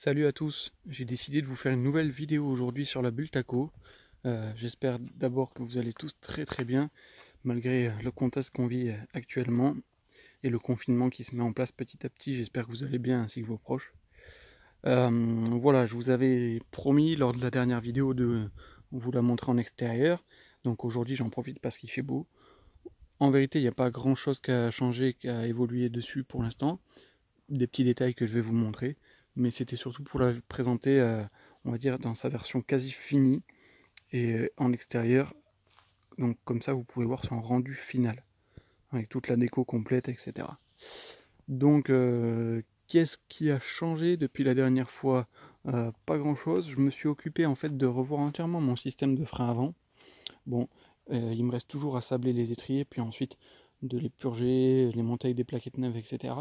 Salut à tous, j'ai décidé de vous faire une nouvelle vidéo aujourd'hui sur la Bultaco. J'espère d'abord que vous allez tous très bien, malgré le contexte qu'on vit actuellement et le confinement qui se met en place petit à petit. J'espère que vous allez bien ainsi que vos proches. Voilà, je vous avais promis lors de la dernière vidéo de vous la montrer en extérieur. Donc aujourd'hui j'en profite parce qu'il fait beau. En vérité, il n'y a pas grand chose qu'à changer, qu'à évoluer dessus pour l'instant. Des petits détails que je vais vous montrer, mais c'était surtout pour la présenter, on va dire, dans sa version quasi finie et en extérieur. Donc comme ça, vous pouvez voir son rendu final, avec toute la déco complète, etc. Donc, qu'est-ce qui a changé depuis la dernière fois? Pas grand-chose. Je me suis occupé en fait de revoir entièrement mon système de frein avant. Bon, il me reste toujours à sabler les étriers, puis ensuite de les purger, les monter avec des plaquettes neuves, etc.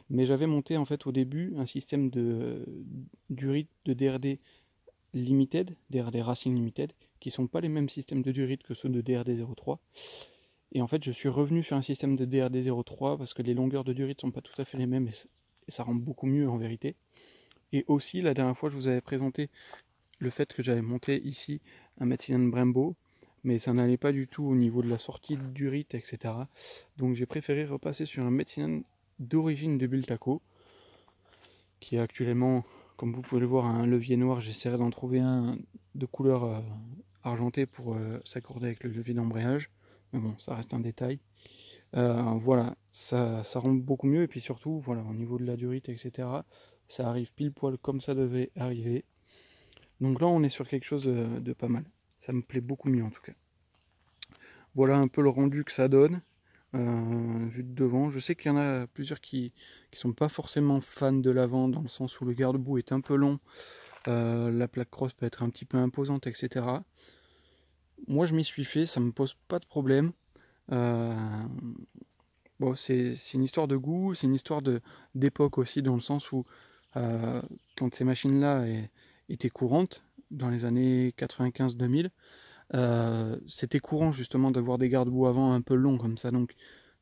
Mais j'avais monté en fait au début un système d'urite de DRD Limited, DRD Racing Limited, qui sont pas les mêmes systèmes de durite que ceux de DRD 03. Et en fait, je suis revenu sur un système de DRD 03 parce que les longueurs de durite sont pas tout à fait les mêmes et ça rend beaucoup mieux en vérité. Et aussi, la dernière fois, je vous avais présenté le fait que j'avais monté ici un Metzingen Brembo, mais ça n'allait pas du tout au niveau de la sortie d'urite, etc. Donc j'ai préféré repasser sur un Metzingen d'origine de Bultaco, qui est actuellement, comme vous pouvez le voir, un levier noir. J'essaierai d'en trouver un de couleur argentée pour s'accorder avec le levier d'embrayage, mais bon, ça reste un détail. Voilà, ça rend beaucoup mieux, et puis surtout, voilà, au niveau de la durite, etc., ça arrive pile poil comme ça devait arriver. Donc là, on est sur quelque chose de pas mal. Ça me plaît beaucoup mieux en tout cas. Voilà un peu le rendu que ça donne, vu de devant. Je sais qu'il y en a plusieurs qui sont pas forcément fans de l'avant, dans le sens où le garde-boue est un peu long, la plaque crosse peut être un petit peu imposante, etc. Moi, je m'y suis fait, ça me pose pas de problème. Bon, c'est une histoire de goût, c'est une histoire d'époque aussi, dans le sens où quand ces machines-là étaient courantes, dans les années 95-2000, c'était courant justement d'avoir des garde-boue avant un peu longs comme ça. Donc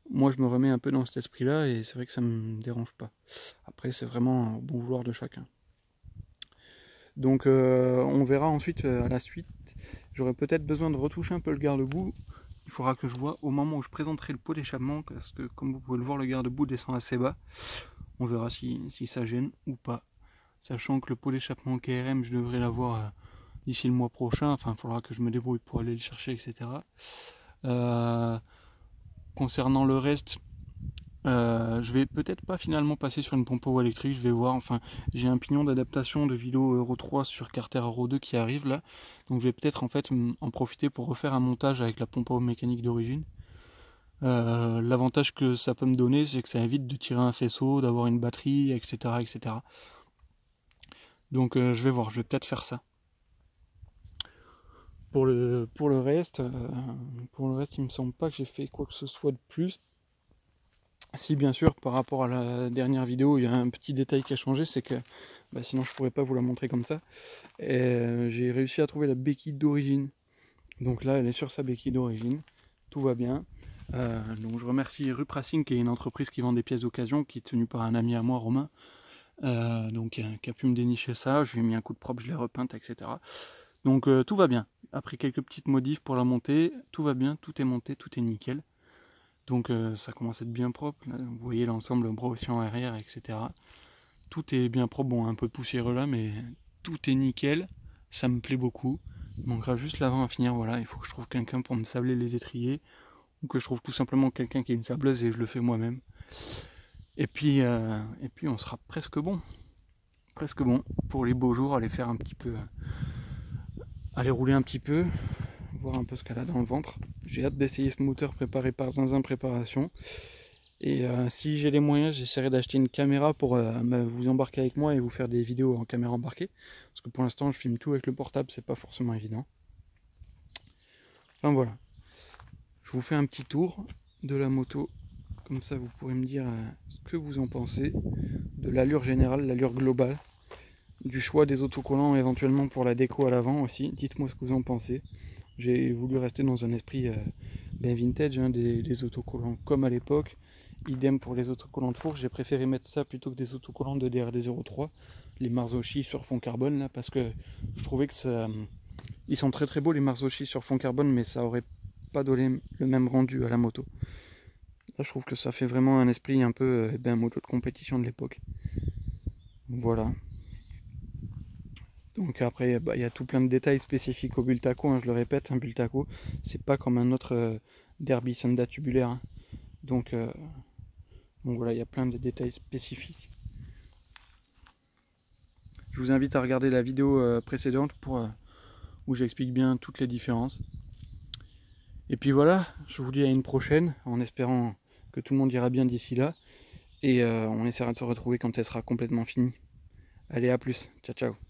moi je me remets un peu dans cet esprit-là et c'est vrai que ça me dérange pas. Après c'est vraiment au bon vouloir de chacun. Donc on verra ensuite à la suite. J'aurai peut-être besoin de retoucher un peu le garde-boue. Il faudra que je vois au moment où je présenterai le pot d'échappement, parce que comme vous pouvez le voir, le garde-boue descend assez bas. On verra si ça gêne ou pas. Sachant que le pot d'échappement KRM, je devrais l'avoir d'ici le mois prochain. Enfin, il faudra que je me débrouille pour aller le chercher, etc. Concernant le reste, je vais peut-être pas finalement passer sur une pompe à eau électrique, je vais voir. Enfin, j'ai un pignon d'adaptation de Vilo Euro 3 sur Carter Euro 2 qui arrive là. Donc je vais peut-être en fait en profiter pour refaire un montage avec la pompe à eau mécanique d'origine. L'avantage que ça peut me donner, c'est que ça évite de tirer un faisceau, d'avoir une batterie, etc. etc. Donc je vais voir, je vais peut-être faire ça. Pour le reste, il me semble pas que j'ai fait quoi que ce soit de plus. Si bien sûr, par rapport à la dernière vidéo, il y a un petit détail qui a changé, c'est que sinon je pourrais pas vous la montrer comme ça. J'ai réussi à trouver la béquille d'origine. Donc là, elle est sur sa béquille d'origine. Tout va bien. Donc je remercie Rup Racing, qui est une entreprise qui vend des pièces d'occasion, qui est tenue par un ami à moi, Romain. Donc qui a pu me dénicher ça. Je lui ai mis un coup de propre, je l'ai repeinte, etc. Donc tout va bien. Après quelques petites modifs pour la montée, tout va bien, tout est monté, tout est nickel. Donc ça commence à être bien propre. Là, vous voyez l'ensemble bras aussi en arrière, etc. Tout est bien propre. Bon, un peu de poussiéreux là, mais tout est nickel. Ça me plaît beaucoup. Il manquera juste l'avant à finir. Voilà, il faut que je trouve quelqu'un pour me sabler les étriers, ou que je trouve tout simplement quelqu'un qui a une sableuse et je le fais moi-même. Et puis on sera presque bon. Presque bon pour les beaux jours. Aller faire un petit peu, aller rouler un petit peu, voir un peu ce qu'elle a dans le ventre. J'ai hâte d'essayer ce moteur préparé par Zinzin Préparation. Et si j'ai les moyens, j'essaierai d'acheter une caméra pour vous embarquer avec moi et vous faire des vidéos en caméra embarquée. Parce que pour l'instant, je filme tout avec le portable, c'est pas forcément évident. Enfin voilà. Je vous fais un petit tour de la moto. Comme ça, vous pourrez me dire ce que vous en pensez. De l'allure générale, l'allure globale. Du choix des autocollants éventuellement pour la déco à l'avant aussi. Dites-moi ce que vous en pensez. J'ai voulu rester dans un esprit vintage, hein, des autocollants comme à l'époque, Idem pour les autocollants de fourche, j'ai préféré mettre ça plutôt que des autocollants de DRD03, les Marzocchi sur fond carbone là, parce que je trouvais que ça... Ils sont très très beaux les Marzocchi sur fond carbone, mais ça aurait pas donné le même rendu à la moto. Là je trouve que ça fait vraiment un esprit un peu moto de compétition de l'époque. Voilà. Donc après, il y a tout plein de détails spécifiques au Bultaco, hein, je le répète, un Bultaco, c'est pas comme un autre Derby Sanda tubulaire. Hein. Donc voilà, il y a plein de détails spécifiques. Je vous invite à regarder la vidéo précédente où j'explique bien toutes les différences. Et puis voilà, je vous dis à une prochaine, en espérant que tout le monde ira bien d'ici là. Et on essaiera de se retrouver quand elle sera complètement finie. Allez, à plus, ciao ciao.